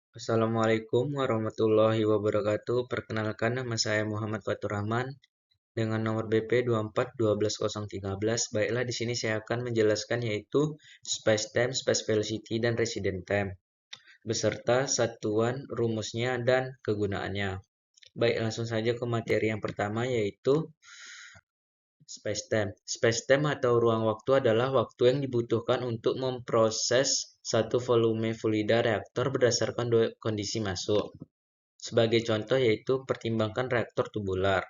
Assalamualaikum warahmatullahi wabarakatuh. Perkenalkan, nama saya Muhammad Fatur Rahman dengan nomor BP 2412013. Baiklah, di sini saya akan menjelaskan yaitu space time, space velocity, dan resident time beserta satuan rumusnya dan kegunaannya. Baik, langsung saja ke materi yang pertama yaitu Spacetime. Spacetime atau ruang waktu adalah waktu yang dibutuhkan untuk memproses satu volume fluida reaktor berdasarkan dua kondisi masuk. Sebagai contoh yaitu pertimbangkan reaktor tubular.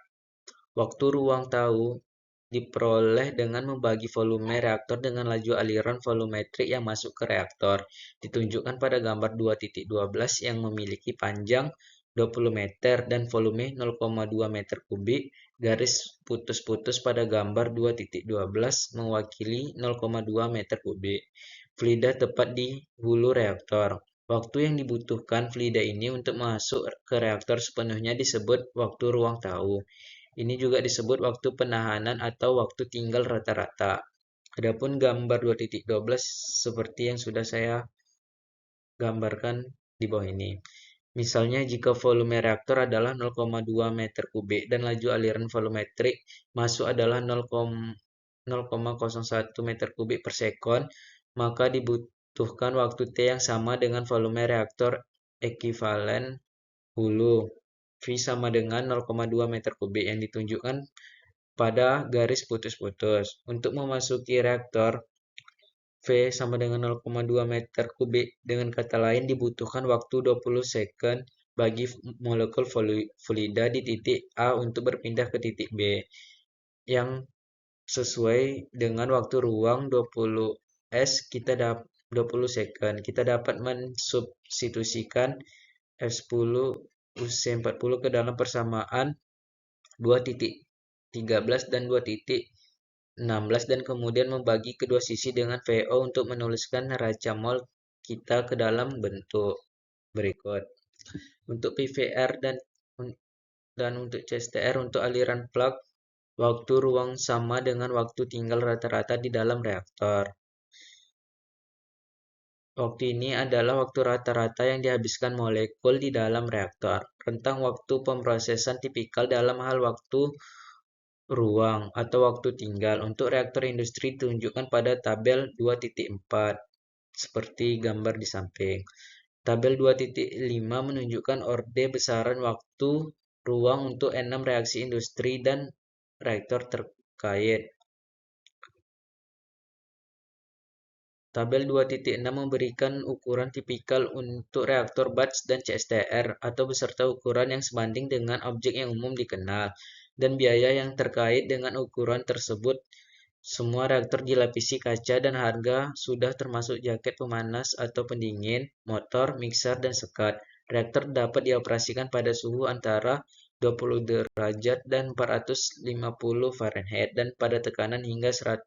Waktu ruang tahu diperoleh dengan membagi volume reaktor dengan laju aliran volumetrik yang masuk ke reaktor. Ditunjukkan pada gambar 2.12 yang memiliki panjang 20 meter dan volume 0,2 meter kubik. Garis putus-putus pada gambar 2.12 mewakili 0,2 meter kubik. Fluida tepat di hulu reaktor. Waktu yang dibutuhkan fluida ini untuk masuk ke reaktor sepenuhnya disebut waktu ruang tahu. Ini juga disebut waktu penahanan atau waktu tinggal rata-rata. Adapun gambar 2.12 seperti yang sudah saya gambarkan di bawah ini. Misalnya jika volume reaktor adalah 0,2 meter kubik dan laju aliran volumetrik masuk adalah 0,01 meter kubik per sekon, maka dibutuhkan waktu T yang sama dengan volume reaktor ekuivalen hulu. V sama dengan 0,2 meter kubik yang ditunjukkan pada garis putus-putus. Untuk memasuki reaktor, V sama dengan 0,2 meter kubik. Dengan kata lain, dibutuhkan waktu 20 second bagi molekul fluida di titik A untuk berpindah ke titik B, yang sesuai dengan waktu ruang 20 S 20 second. Kita dapat mensubstitusikan F10 UC40 ke dalam persamaan 2.13 dan 2.16 dan kemudian membagi kedua sisi dengan VO untuk menuliskan neraca mol kita ke dalam bentuk berikut. Untuk PVR dan untuk CSTR untuk aliran plug, waktu ruang sama dengan waktu tinggal rata-rata di dalam reaktor. Waktu ini adalah waktu rata-rata yang dihabiskan molekul di dalam reaktor. Rentang waktu pemrosesan tipikal dalam hal waktu ruang atau waktu tinggal untuk reaktor industri ditunjukkan pada tabel 2.4 seperti gambar di samping. Tabel 2.5 menunjukkan orde besaran waktu ruang untuk 6 reaksi industri dan reaktor terkait. Tabel 2.6 memberikan ukuran tipikal untuk reaktor batch dan CSTR atau beserta ukuran yang sebanding dengan objek yang umum dikenal dan biaya yang terkait dengan ukuran tersebut. Semua reaktor dilapisi kaca dan harga sudah termasuk jaket pemanas atau pendingin, motor, mixer, dan sekat. Reaktor dapat dioperasikan pada suhu antara 20 derajat dan 450 Fahrenheit dan pada tekanan hingga 100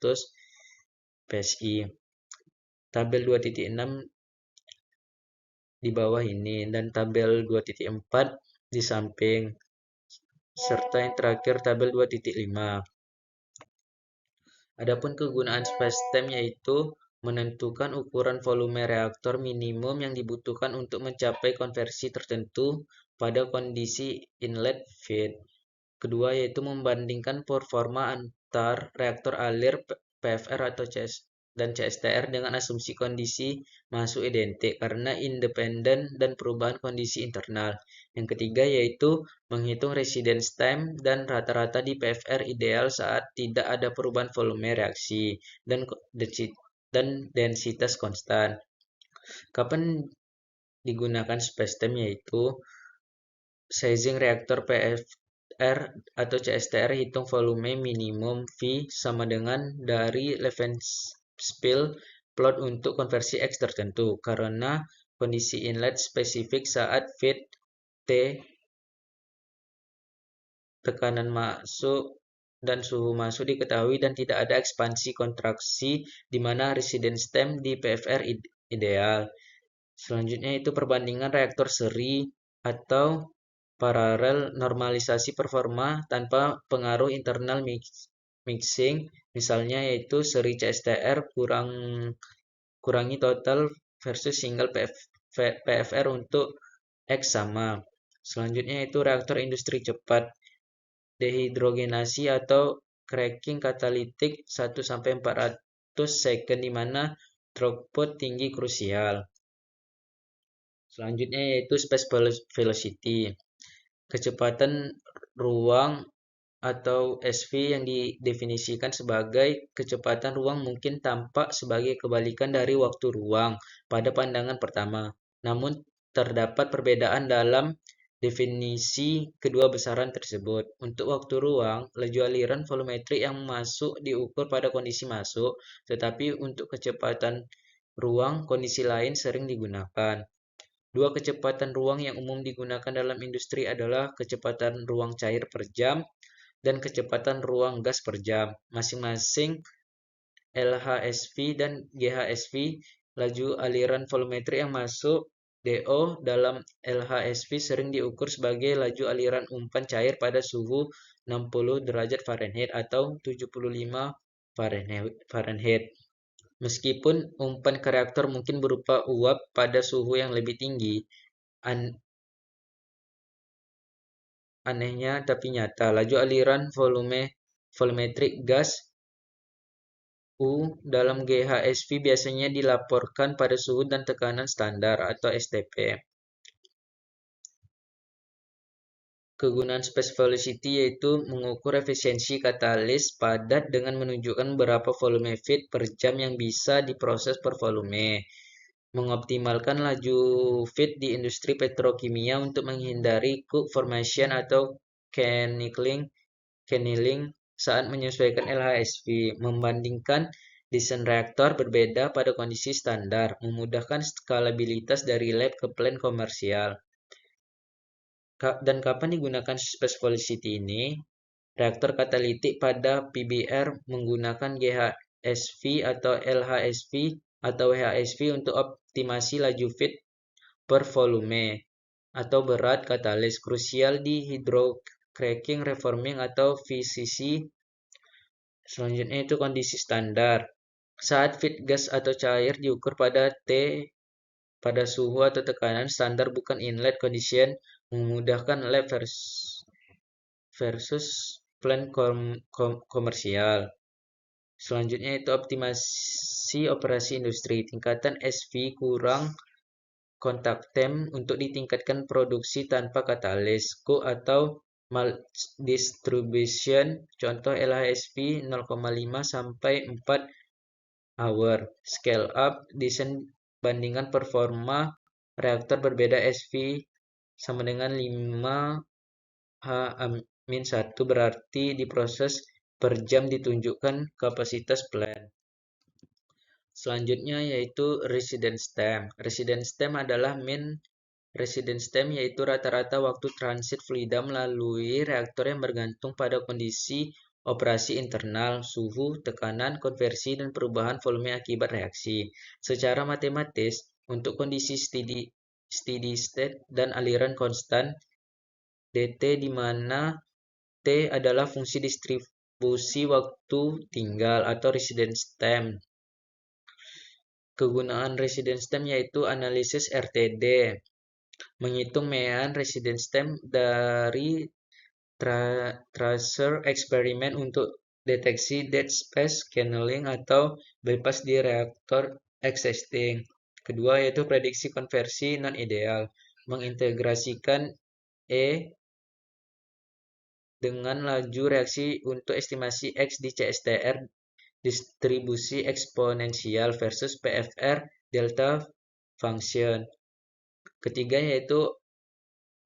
PSI. Tabel 2.6 di bawah ini dan tabel 2.4 di samping serta yang terakhir tabel 2.5. Adapun kegunaan spacetime yaitu menentukan ukuran volume reaktor minimum yang dibutuhkan untuk mencapai konversi tertentu pada kondisi inlet feed. Kedua yaitu membandingkan performa antar reaktor alir PFR atau CS dan CSTR dengan asumsi kondisi masuk identik karena independen dan perubahan kondisi internal. Yang ketiga yaitu menghitung residence time dan rata-rata di PFR ideal saat tidak ada perubahan volume reaksi dan densitas konstan. Kapan digunakan spacetime yaitu sizing reaktor PFR atau CSTR hitung volume minimum V sama dengan dari Levenspiel plot untuk konversi X tertentu karena kondisi inlet spesifik saat feed T, tekanan masuk dan suhu masuk diketahui dan tidak ada ekspansi kontraksi di mana residence time di PFR ideal. Selanjutnya itu perbandingan reaktor seri atau paralel normalisasi performa tanpa pengaruh internal mixing, misalnya yaitu seri CSTR kurangi total versus single PFR untuk X sama. Selanjutnya itu reaktor industri cepat, dehidrogenasi atau cracking katalitik 1-400 second di mana throughput tinggi krusial. Selanjutnya yaitu space velocity, kecepatan ruang atau SV yang didefinisikan sebagai kecepatan ruang mungkin tampak sebagai kebalikan dari waktu ruang pada pandangan pertama. Namun terdapat perbedaan dalam definisi kedua besaran tersebut. Untuk waktu ruang, laju aliran volumetrik yang masuk diukur pada kondisi masuk, tetapi untuk kecepatan ruang, kondisi lain sering digunakan. Dua kecepatan ruang yang umum digunakan dalam industri adalah kecepatan ruang cair per jam dan kecepatan ruang gas per jam. Masing-masing LHSV dan GHSV, laju aliran volumetrik yang masuk DO dalam LHSV sering diukur sebagai laju aliran umpan cair pada suhu 60 derajat Fahrenheit atau 75 Fahrenheit. Meskipun umpan ke reaktor mungkin berupa uap pada suhu yang lebih tinggi, anehnya tapi nyata, laju aliran volumetrik gas U dalam GHSV biasanya dilaporkan pada suhu dan tekanan standar atau STP. Kegunaan space velocity yaitu mengukur efisiensi katalis padat dengan menunjukkan berapa volume feed per jam yang bisa diproses per volume. Mengoptimalkan laju feed di industri petrokimia untuk menghindari cook formation atau canneling saat menyesuaikan LHSV, membandingkan desain reaktor berbeda pada kondisi standar, memudahkan skalabilitas dari lab ke plan komersial. Dan kapan digunakan space velocity ini? Reaktor katalitik pada PBR menggunakan GHSV atau LHSV atau WHSV untuk optimasi laju feed per volume atau berat katalis krusial di hydrocracking, reforming atau VCC. Selanjutnya itu kondisi standar. Saat feed gas atau cair diukur pada T pada suhu atau tekanan standar bukan inlet condition, memudahkan lab versus plan komersial. Selanjutnya itu optimasi operasi industri. Tingkatan SV kurang kontak tem untuk ditingkatkan produksi tanpa katalis. Cook atau maldistribution, contoh LHSV 0,5 sampai 4 hour. Scale up, desain bandingan performa reaktor berbeda SV sama dengan 5H-1 berarti diproses per jam ditunjukkan kapasitas plant. Selanjutnya yaitu residence time. Residence time adalah mean residence time yaitu rata-rata waktu transit fluida melalui reaktor yang bergantung pada kondisi operasi internal, suhu, tekanan, konversi, dan perubahan volume akibat reaksi. Secara matematis, untuk kondisi steady state dan aliran konstan, dt di mana T adalah fungsi distribusi waktu tinggal atau residence time. Kegunaan residence time yaitu analisis RTD, menghitung mean residence time dari tracer eksperimen untuk deteksi dead space, canneling, atau bypass di reaktor existing. Kedua yaitu prediksi konversi non-ideal, mengintegrasikan E dengan laju reaksi untuk estimasi X di CSTR distribusi eksponensial versus PFR delta function. Ketiga yaitu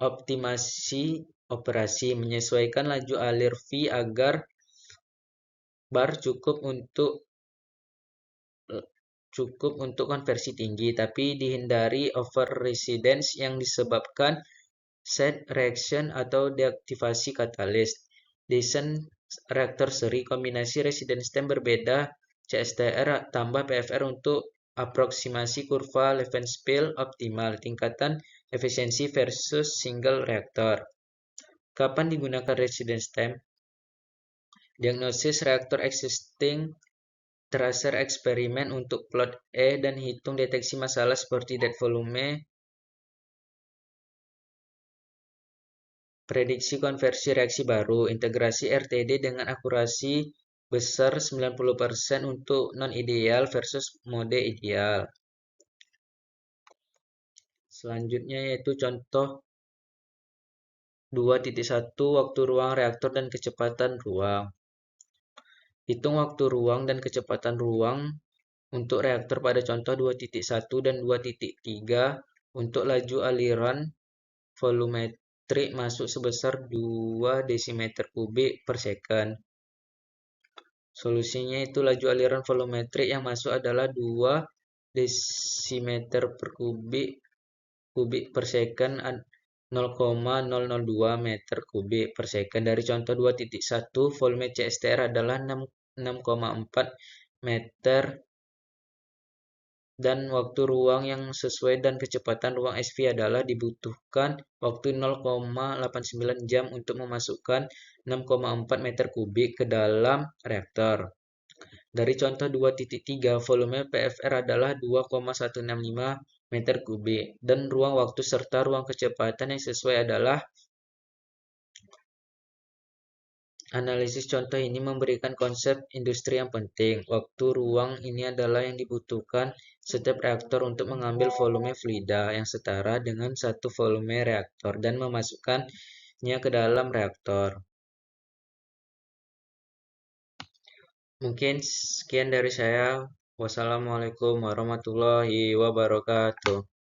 optimasi operasi, menyesuaikan laju alir V agar bar cukup untuk konversi tinggi, tapi dihindari over residence yang disebabkan set reaction atau deaktivasi katalis. Desain reaktor seri kombinasi residence time berbeda CSTR tambah PFR untuk aproksimasi kurva Levenspiel optimal, tingkatan efisiensi versus single reaktor. Kapan digunakan residence time? Diagnosis reaktor existing, tracer eksperimen untuk plot E dan hitung deteksi masalah seperti dead volume, Prediksi konversi reaksi baru, integrasi RTD dengan akurasi besar 90% untuk non-ideal versus mode ideal. Selanjutnya yaitu contoh 2.1 waktu ruang reaktor dan kecepatan ruang. Hitung waktu ruang dan kecepatan ruang untuk reaktor pada contoh 2.1 dan 2.3 untuk laju aliran volumetrik masuk sebesar 2 desimeter kubik per second. Solusinya itu laju aliran volumetrik yang masuk adalah 2 desimeter per kubik per second 0,002 meter kubik per second. Dari contoh 2.1, volume CSTR adalah 6,4 meter dan waktu ruang yang sesuai dan kecepatan ruang SV adalah dibutuhkan waktu 0,89 jam untuk memasukkan 6,4 meter kubik ke dalam reaktor. Dari contoh 2.3, volume PFR adalah 2,165 meter kubik dan ruang waktu serta ruang kecepatan yang sesuai adalah. Analisis contoh ini memberikan konsep industri yang penting. Waktu ruang ini adalah yang dibutuhkan setiap reaktor untuk mengambil volume fluida yang setara dengan satu volume reaktor dan memasukkannya ke dalam reaktor. Mungkin sekian dari saya. Wassalamualaikum warahmatullahi wabarakatuh.